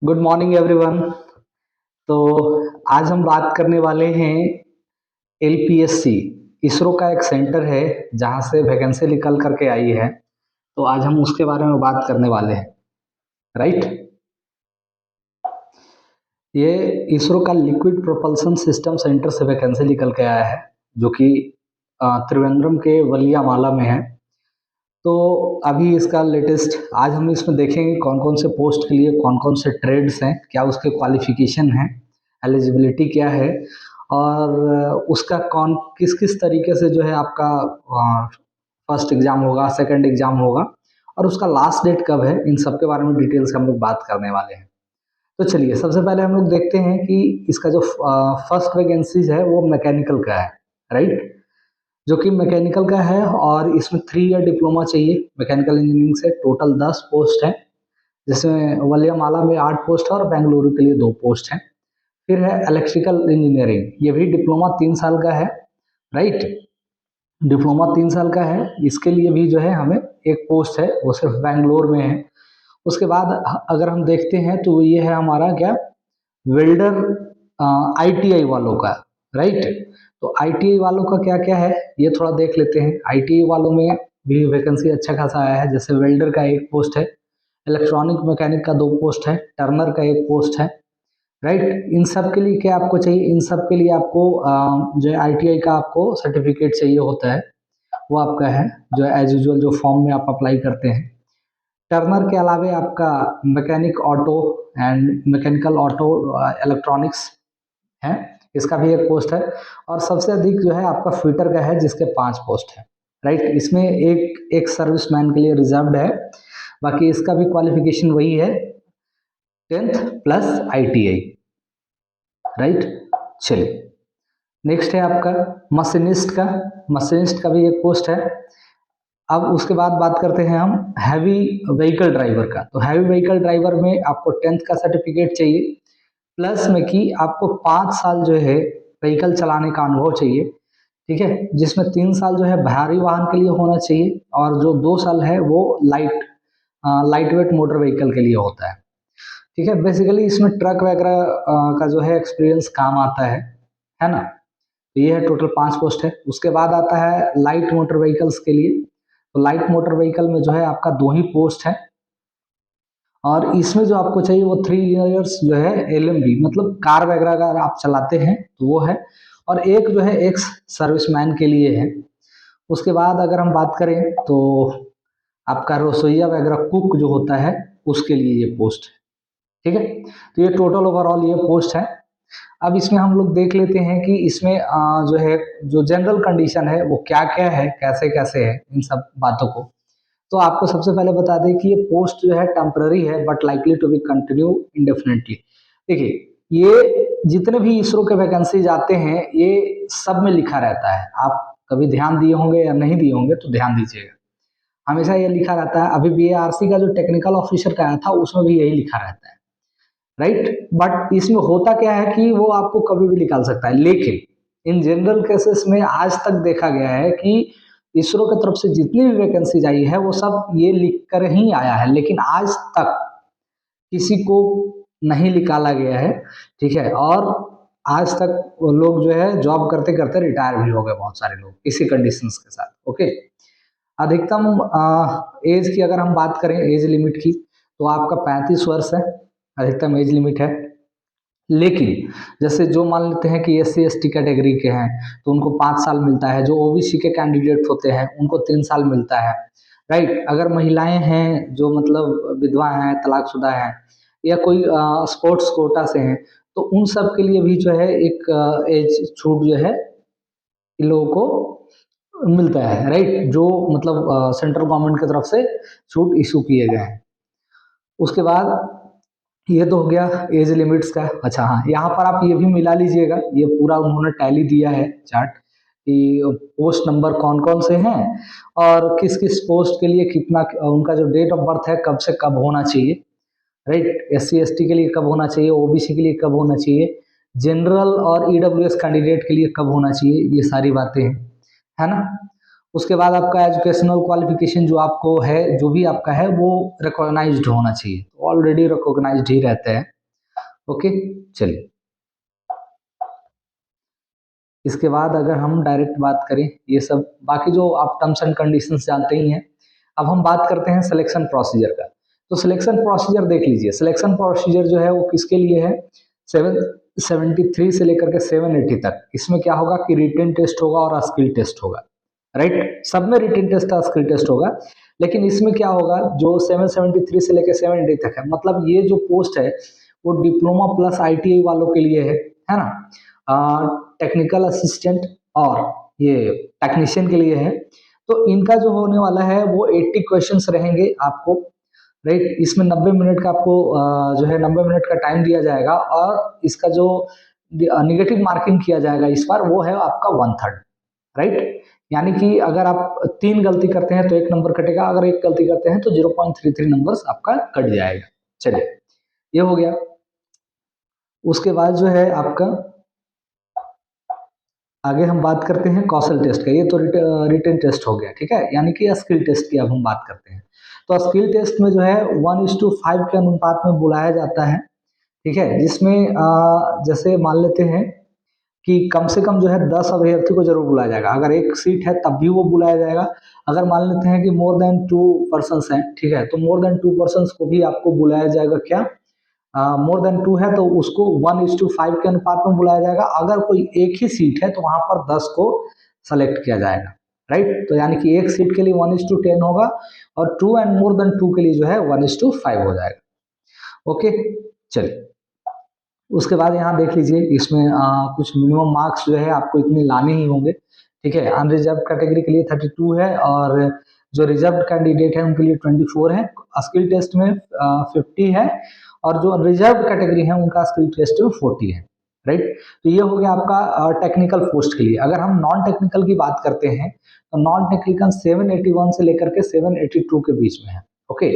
Good morning everyone. तो आज हम बात करने वाले हैं एलपीएससी। इसरो का एक सेंटर है जहां से वैकेंसी निकल करके आई है। तो आज हम उसके बारे में बात करने वाले हैं, राइट। ये इसरो का लिक्विड प्रोपल्सन सिस्टम सेंटर से वैकेंसी निकल के आया है, जो कि त्रिवेंद्रम के वलियामाला में है। तो अभी इसका लेटेस्ट आज हम इसमें देखेंगे कौन कौन से पोस्ट के लिए कौन कौन से ट्रेड्स हैं, क्या उसके क्वालिफिकेशन हैं, एलिजिबिलिटी क्या है, और उसका कौन किस किस तरीके से जो है आपका फर्स्ट एग्जाम होगा, सेकंड एग्जाम होगा, और उसका लास्ट डेट कब है। इन सब के बारे में डिटेल्स हम लोग बात करने वाले हैं। तो चलिए सबसे पहले हम लोग देखते हैं कि इसका जो फर्स्ट वैकेंसीज है वो मैकेनिकल का है, राइट, जो कि मैकेनिकल का है। और इसमें 3 ईयर डिप्लोमा चाहिए मैकेनिकल इंजीनियरिंग से। टोटल 10 पोस्ट है, जिसमें वलियामाला में 8 पोस्ट है और बेंगलुरु के लिए 2 पोस्ट हैं। फिर है इलेक्ट्रिकल इंजीनियरिंग, ये भी डिप्लोमा 3 साल का है, राइट। डिप्लोमा 3 साल का है, इसके लिए भी जो है हमें एक पोस्ट है, वो सिर्फ बेंगलोर में है। उसके बाद अगर हम देखते हैं तो ये है हमारा क्या, वेल्डर आईटीआई वालों का, राइट। तो आईटीआई वालों का क्या क्या है ये थोड़ा देख लेते हैं। आईटीआई वालों में भी वैकेंसी अच्छा खासा आया है। जैसे वेल्डर का 1 पोस्ट है, इलेक्ट्रॉनिक मैकेनिक का 2 पोस्ट है, टर्नर का 1 पोस्ट है, राइट। इन सब के लिए क्या आपको चाहिए, इन सब के लिए आपको जो है आईटीआई का आपको सर्टिफिकेट चाहिए होता है, वो आपका है जो एज यूजुअल जो फॉर्म में आप अप्लाई करते हैं। टर्नर के अलावा आपका mechanic auto and mechanical auto electronics है, इसका भी 1 पोस्ट है। और सबसे अधिक जो है आपका फिटर का है, जिसके 5 पोस्ट है, राइट। इसमें एक सर्विसमैन के लिए रिजर्व्ड है। बाकी इसका भी क्वालिफिकेशन वही है, 10th प्लस आईटीआई, राइट। चलिए नेक्स्ट है आपका मशीनिस्ट का भी 1 पोस्ट है। अब उसके बाद बात करते हैं हम हैवी व्हीकल ड्राइवर का। तो हैवी व्हीकल ड्राइवर में आपको 10th का सर्टिफिकेट चाहिए, प्लस में कि आपको 5 साल जो है व्हीकल चलाने का अनुभव चाहिए, ठीक है। जिसमें 3 साल जो है भारी वाहन के लिए होना चाहिए, और जो 2 साल है वो लाइट वेट मोटर व्हीकल के लिए होता है, ठीक है। बेसिकली इसमें ट्रक वगैरह का जो है एक्सपीरियंस काम आता है ना। तो ये है टोटल 5 पोस्ट है। उसके बाद आता है लाइट मोटर व्हीकल्स के लिए। तो लाइट मोटर व्हीकल में जो है आपका 2 ही पोस्ट है, और इसमें जो आपको चाहिए वो 3 इयर्स जो है एलएमबी, मतलब कार वगैरह अगर आप चलाते हैं तो वो है, और एक जो है एक्स सर्विसमैन के लिए है। उसके बाद अगर हम बात करें तो आपका रसोईया वगैरह कुक जो होता है उसके लिए ये पोस्ट है, ठीक है। तो ये टोटल ओवरऑल ये पोस्ट है। अब इसमें हम लोग देख लेते हैं कि इसमें जो है जो जनरल कंडीशन है वो क्या क्या है, कैसे कैसे है, इन सब बातों को। तो आपको सबसे पहले बता दें कि ये पोस्ट जो है टेम्पररी है, but likely to be continue indefinitely. देखिए ये जितने भी इसरो के वैकेंसीज आते हैं ये सब में लिखा रहता है। आप कभी ध्यान दिए होंगे या नहीं दिए होंगे तो ध्यान दीजिएगा, हमेशा ये लिखा रहता है। अभी बीएआरसी का जो टेक्निकल ऑफिसर का आया था उसमें भी यही लिखा रहता है, राइट। बट इसमें होता क्या है कि वो आपको कभी भी निकाल सकता है, लेकिन इन जनरल केसेस में आज तक देखा गया है कि इसरो की तरफ से जितनी भी वैकेंसीज आई है वो सब ये लिख कर ही आया है, लेकिन आज तक किसी को नहीं निकाला गया है, ठीक है। और आज तक वो लोग जो है जॉब करते करते रिटायर भी हो गए, बहुत सारे लोग इसी कंडीशंस के साथ, ओके। अधिकतम एज की अगर हम बात करें, एज लिमिट की, तो आपका 35 वर्ष है, अधिकतम एज लिमिट है। लेकिन जैसे जो मान लेते हैं कि एससी एसटी कैटेगरी के हैं तो उनको 5 साल मिलता है, जो ओबीसी के कैंडिडेट होते हैं उनको 3 साल मिलता है, राइट। अगर महिलाएं हैं जो मतलब विधवा हैं, तलाकशुदा हैं, या कोई स्पोर्ट्स कोटा से हैं, तो उन सब के लिए भी जो है एक एज छूट जो है इन लोगों को मिलता है, राइट। जो मतलब सेंट्रल गवर्नमेंट की तरफ से छूट इशू किए गए हैं। उसके बाद ये तो हो गया एज लिमिट्स का। अच्छा हाँ, यहाँ पर आप ये भी मिला लीजिएगा, ये पूरा उन्होंने टैली दिया है चार्ट कि पोस्ट नंबर कौन कौन से हैं और किस किस पोस्ट के लिए कितना उनका जो डेट ऑफ बर्थ है कब से कब होना चाहिए, राइट। एससी एसटी के लिए कब होना चाहिए, ओबीसी के लिए कब होना चाहिए, जनरल और ईडब्ल्यूएस कैंडिडेट के लिए कब होना चाहिए, ये सारी बातें हैं, है ना। उसके बाद आपका एजुकेशनल क्वालिफिकेशन जो आपको है, जो भी आपका है वो रिकॉग्नाइज्ड होना चाहिए, ऑलरेडी रिकॉग्नाइज्ड ही रहते हैं, ओके, चलिए इसके बाद अगर हम डायरेक्ट बात करें, ये सब बाकी जो आप टर्म्स एंड कंडीशंस जानते ही हैं। अब हम बात करते हैं सिलेक्शन प्रोसीजर का। तो सिलेक्शन प्रोसीजर देख लीजिए, सिलेक्शन प्रोसीजर जो है वो किसके लिए है, 773 से लेकर के 780 तक। इसमें क्या होगा कि रिटन टेस्ट होगा और स्किल टेस्ट होगा, राइट। सब में रिटन टेस्ट और स्किल टेस्ट होगा, लेकिन इसमें क्या होगा, जो 773 से लेकर 780 तक है, मतलब ये जो पोस्ट है वो डिप्लोमा प्लस आईटीआई वालों के लिए है ना। टेक्निकल असिस्टेंट और ये टेक्नीशियन के लिए है। तो इनका जो होने वाला है वो 80 क्वेश्चंस रहेंगे आपको, राइट। इसमें 90 मिनट का आपको जो है 90 मिनट का टाइम दिया जाएगा, और इसका जो निगेटिव मार्किंग किया जाएगा इस बार वो है आपका 1/3, राइट। यानी कि अगर आप 3 गलती करते हैं तो 1 नंबर कटेगा, अगर 1 गलती करते हैं तो 0.33 नंबर आपका कट जाएगा। चलिए ये हो गया। उसके बाद जो है आपका आगे हम बात करते हैं कौशल टेस्ट का। ये तो रिटन टेस्ट हो गया, ठीक है, यानी कि स्किल टेस्ट की अब हम बात करते हैं। तो स्किल टेस्ट में जो है 1:5 के अनुपात में बुलाया जाता है, ठीक है, जिसमें जैसे मान लेते हैं कि कम से कम जो है 10 अभ्यर्थी को जरूर बुलाया जाएगा। अगर एक सीट है तब भी वो बुलाया जाएगा। अगर मान लेते हैं कि मोर देन 2 पर्सन्स हैं, ठीक है, तो मोर देन 2 पर्सन्स को भी आपको बुलाया जाएगा। क्या मोर देन 2 है तो उसको 1:5 के अनुपात में बुलाया जाएगा। अगर कोई एक ही सीट है तो वहां पर 10 को सेलेक्ट किया जाएगा, राइट। तो यानी कि एक सीट के लिए 1:10 होगा, और 2 एंड मोर देन 2 के लिए जो है 1:5 हो जाएगा। ओके, चलिए उसके बाद यहाँ देख लीजिए, इसमें कुछ मिनिमम मार्क्स जो है आपको इतने लाने ही होंगे, ठीक है। अनरिजर्व कैटेगरी के लिए 32 है, और जो रिजर्व कैंडिडेट है उनके लिए 24 है। स्किल टेस्ट में 50 है, और जो रिजर्व कैटेगरी है उनका स्किल टेस्ट में 40 है, राइट। तो ये हो गया आपका टेक्निकल पोस्ट के लिए। अगर हम नॉन टेक्निकल की बात करते हैं तो नॉन टेक्निकल 781 से लेकर के 782 के बीच में है। ओके,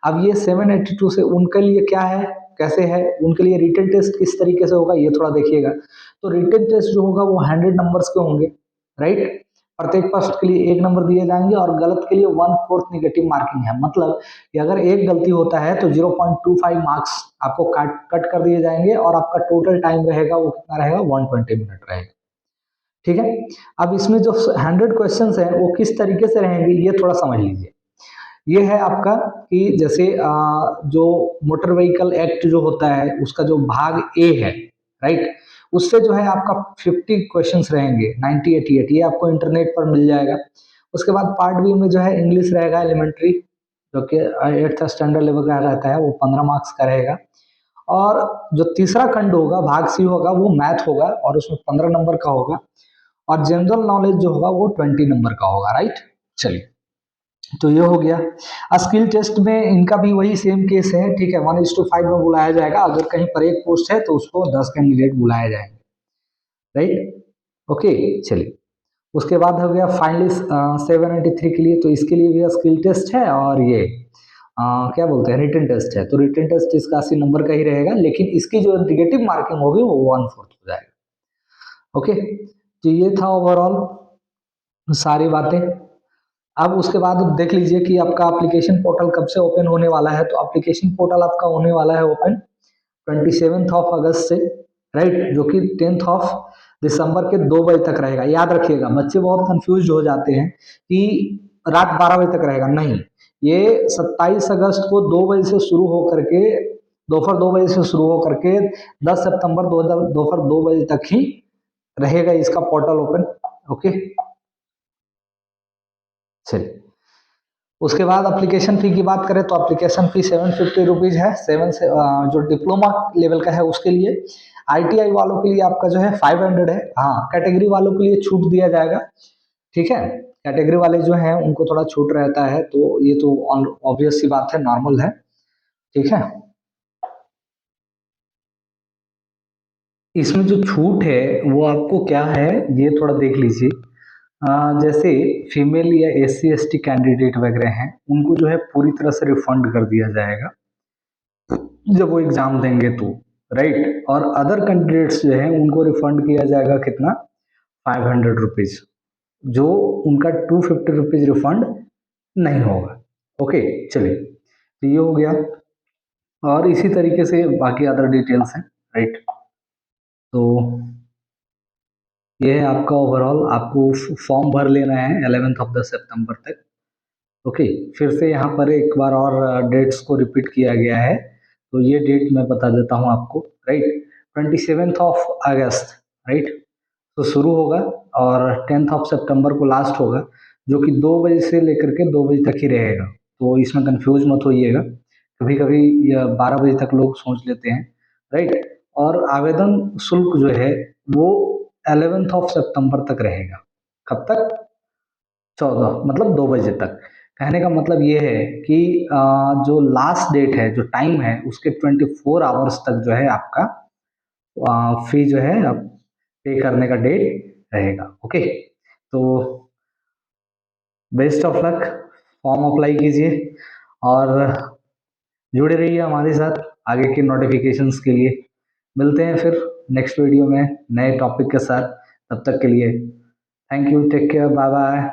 अब ये 782 से उनके लिए क्या है, कैसे है, उनके लिए रिटन टेस्ट किस तरीके से होगा ये थोड़ा देखिएगा। तो रिटन टेस्ट जो होगा वो 100 नंबर्स के होंगे, राइट। प्रत्येक प्रश्न के लिए 1 नंबर दिए जाएंगे, और गलत के लिए 1/4 निगेटिव मार्किंग है। मतलब कि अगर एक गलती होता है तो 0.25 मार्क्स आपको कट कर दिए जाएंगे, और आपका टोटल टाइम रहेगा वो कितना रहेगा, 120 मिनट रहेगा, ठीक है। अब इसमें जो 100 क्वेश्चन है वो किस तरीके से रहेंगे ये थोड़ा समझ लीजिए। ये है आपका कि जैसे जो मोटर व्हीकल एक्ट जो होता है उसका जो भाग ए है, राइट, उससे जो है आपका 50 क्वेश्चंस रहेंगे, 90 88 ये आपको इंटरनेट पर मिल जाएगा। उसके बाद पार्ट बी में जो है इंग्लिश रहेगा एलिमेंट्री, जो कि 8th स्टैंडर्ड लेवल का रहता है, वो 15 मार्क्स का रहेगा। और जो तीसरा खंड होगा, भाग सी होगा, वो मैथ होगा, और उसमें 15 नंबर का होगा। और जनरल नॉलेज जो होगा वो 20 नंबर का होगा, राइट। चलिए तो ये हो गया। स्किल टेस्ट में इनका भी वही सेम केस है, ठीक है, 1:5 में बुलाया जाएगा। अगर कहीं पर एक पोस्ट है तो उसको 10 कैंडिडेट बुलाए जाएंगे, राइट। ओके, चलिए उसके बाद हो गया फाइनली 783 के लिए। तो इसके लिए भी स्किल टेस्ट है, और ये क्या बोलते हैं, रिटन टेस्ट है। तो रिटन टेस्ट इसका 80 नंबर का ही रहेगा, लेकिन इसकी जो निगेटिव मार्किंग होगी वो 1/4 हो जाएगा। ओके, तो ये था ओवरऑल सारी बातें। अब उसके बाद देख लीजिए कि आपका एप्लीकेशन पोर्टल कब से ओपन होने वाला है। तो एप्लीकेशन पोर्टल आपका होने वाला है ओपन 27 ऑफ अगस्त से, राइट, जो कि 10 ऑफ दिसंबर के 2 बजे तक रहेगा। याद रखिएगा, बच्चे बहुत कंफ्यूज हो जाते हैं कि रात 12 बजे तक रहेगा, नहीं, ये 27 अगस्त को 2 बजे से शुरू होकर के, दोपहर 2 बजे से शुरू होकर के 10 सितंबर 2000 दोपहर 2 बजे तक ही रहेगा इसका पोर्टल ओपन। ओके, चलिए उसके बाद एप्लीकेशन फ़ी की बात करें तो एप्लीकेशन फ़ी 750 रुपीज़ है। जो डिप्लोमा लेवल का है उसके लिए। आईटीआई वालों के लिए आपका जो है 500 है। हाँ, कैटेगरी वालों के लिए छूट दिया जाएगा, ठीक है। कैटेगरी वाले जो हैं उनको थोड़ा छूट रहता है, तो ये तो ऑब्वियस सी बात है, नॉर्मल है, ठीक है। इसमें जो छूट है वो आपको क्या है ये थोड़ा देख लीजिए। जैसे फीमेल या SC ST कैंडिडेट वगैरह हैं उनको जो है पूरी तरह से रिफंड कर दिया जाएगा जब वो एग्जाम देंगे तो, राइट। और अदर कैंडिडेट्स जो है उनको रिफंड किया जाएगा कितना, 500 रुपीज़, जो उनका 250 रुपीज़ रिफंड नहीं होगा। ओके, चलिए तो ये हो गया। और इसी तरीके से बाकी अदर डिटेल्स हैं, राइट। तो ये है आपका ओवरऑल, आपको फॉर्म भर लेना है 11th ऑफ द सितंबर तक। ओके, फिर से यहाँ पर एक बार और डेट्स को रिपीट किया गया है, तो ये डेट मैं बता देता हूँ आपको, राइट। 27 अगस्त, राइट, तो शुरू होगा और 10 सितंबर को लास्ट होगा, जो कि 2 बजे से लेकर के 2 बजे तक ही रहेगा। तो इसमें कंफ्यूज मत होइएगा, कभी कभी यह 12 बजे तक लोग सोच लेते हैं, राइट। और आवेदन शुल्क जो है वो 11 सितंबर तक रहेगा। कब तक? 14, मतलब 2 बजे तक। कहने का मतलब ये है कि जो लास्ट डेट है, जो टाइम है, उसके 24 आवर्स तक जो है आपका फी जो है आप पे करने का डेट रहेगा। ओके, तो best of luck, form apply कीजिए और जुड़े रहिए हमारे साथ आगे के नोटिफिकेशंस के लिए। मिलते हैं फिर नेक्स्ट वीडियो में नए टॉपिक के साथ, तब तक के लिए thank you, take care, bye bye.